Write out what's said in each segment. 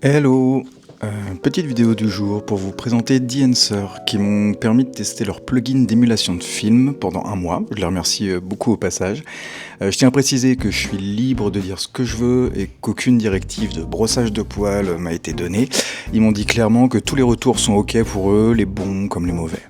Hello! Petite vidéo du jour pour vous présenter Dancer qui m'ont permis de tester leur plugin d'émulation de film pendant un mois. Je les remercie beaucoup au passage. Je tiens à préciser que je suis libre de dire ce que je veux et qu'aucune directive de brossage de poils m'a été donnée. Ils m'ont dit clairement que tous les retours sont ok pour eux, les bons comme les mauvais.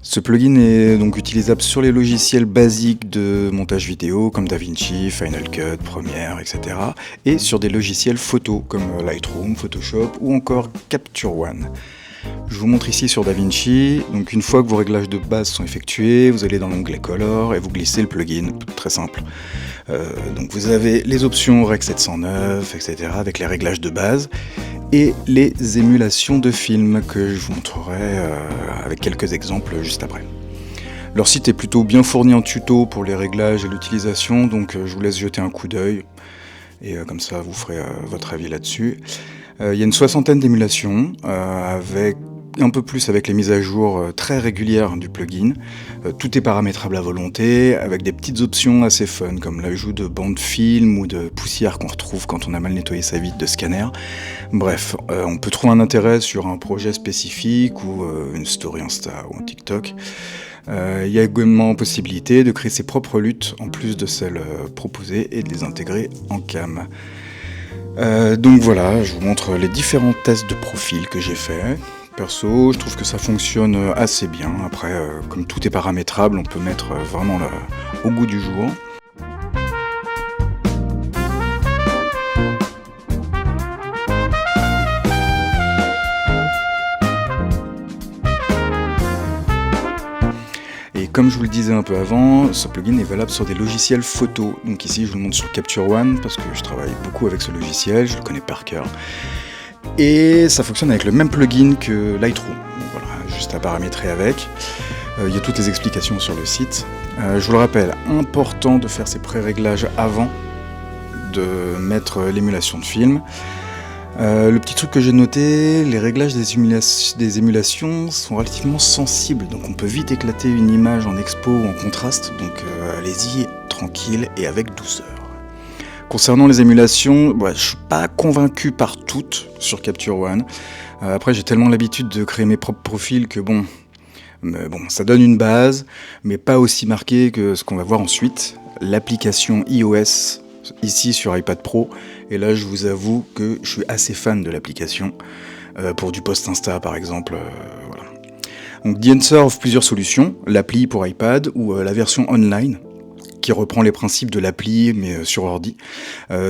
Ce plugin est donc utilisable sur les logiciels basiques de montage vidéo comme DaVinci, Final Cut, Premiere, etc. et sur des logiciels photo comme Lightroom, Photoshop ou encore Capture One. Je vous montre ici sur DaVinci, donc une fois que vos réglages de base sont effectués, vous allez dans l'onglet Color et vous glissez le plugin, très simple. Donc vous avez les options Rec 709, etc. avec les réglages de base et les émulations de films que je vous montrerai avec quelques exemples juste après. Leur site est plutôt bien fourni en tuto pour les réglages et l'utilisation, donc je vous laisse jeter un coup d'œil et comme ça vous ferez votre avis là-dessus. Il y a une soixantaine d'émulations, avec un peu plus avec les mises à jour très régulières du plugin. Tout est paramétrable à volonté, avec des petites options assez fun, comme l'ajout de bandes film ou de poussière qu'on retrouve quand on a mal nettoyé sa vitre de scanner. Bref, on peut trouver un intérêt sur un projet spécifique ou une story Insta ou un TikTok. Il y a également possibilité de créer ses propres luttes en plus de celles proposées et de les intégrer en cam. Donc voilà, je vous montre les différents tests de profil que j'ai fait. Perso, je trouve que ça fonctionne assez bien. Après, comme tout est paramétrable, on peut mettre vraiment au goût du jour. Et comme je vous le disais un peu avant, ce plugin est valable sur des logiciels photo. Donc ici, je vous le montre sur Capture One parce que je travaille beaucoup avec ce logiciel, je le connais par cœur. Et ça fonctionne avec le même plugin que Lightroom. Donc voilà, juste à paramétrer avec. Il y a toutes les explications sur le site. Je vous le rappelle, important de faire ces pré-réglages avant de mettre l'émulation de film. Le petit truc que j'ai noté, les réglages des émulations sont relativement sensibles, donc on peut vite éclater une image en expo ou en contraste, donc allez-y tranquille et avec douceur. Concernant les émulations, je suis pas convaincu par toutes sur Capture One. Après j'ai tellement l'habitude de créer mes propres profils que ça donne une base, mais pas aussi marquée que ce qu'on va voir ensuite. L'application iOS ici sur iPad Pro, et là je vous avoue que je suis assez fan de l'application pour du post Insta par exemple. Voilà. Donc Dancer offre plusieurs solutions, l'appli pour iPad ou la version online qui reprend les principes de l'appli mais sur ordi,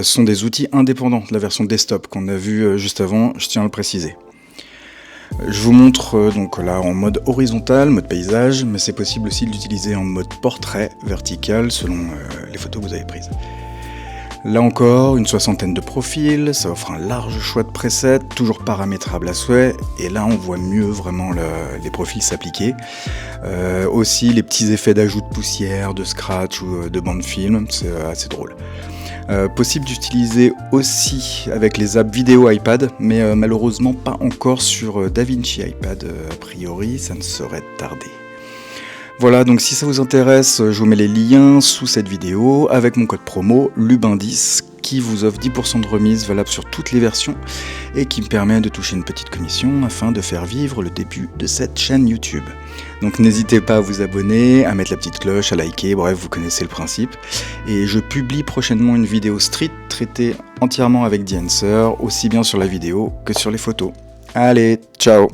sont des outils indépendants de la version desktop qu'on a vu juste avant, je tiens à le préciser. Je vous montre donc là en mode horizontal, mode paysage, mais c'est possible aussi de l'utiliser en mode portrait vertical selon les photos que vous avez prises. Là encore, une soixantaine de profils, ça offre un large choix de presets, toujours paramétrable à souhait, et là on voit mieux vraiment les profils s'appliquer. Aussi les petits effets d'ajout de poussière, de scratch ou de bande film, c'est assez drôle. Possible d'utiliser aussi avec les apps vidéo iPad, mais malheureusement pas encore sur DaVinci iPad, a priori ça ne saurait tarder. Voilà, donc si ça vous intéresse, je vous mets les liens sous cette vidéo avec mon code promo LUBIN10 qui vous offre 10% de remise valable sur toutes les versions et qui me permet de toucher une petite commission afin de faire vivre le début de cette chaîne YouTube. Donc n'hésitez pas à vous abonner, à mettre la petite cloche, à liker, bref, vous connaissez le principe. Et je publie prochainement une vidéo street traitée entièrement avec Dancer, aussi bien sur la vidéo que sur les photos. Allez, ciao!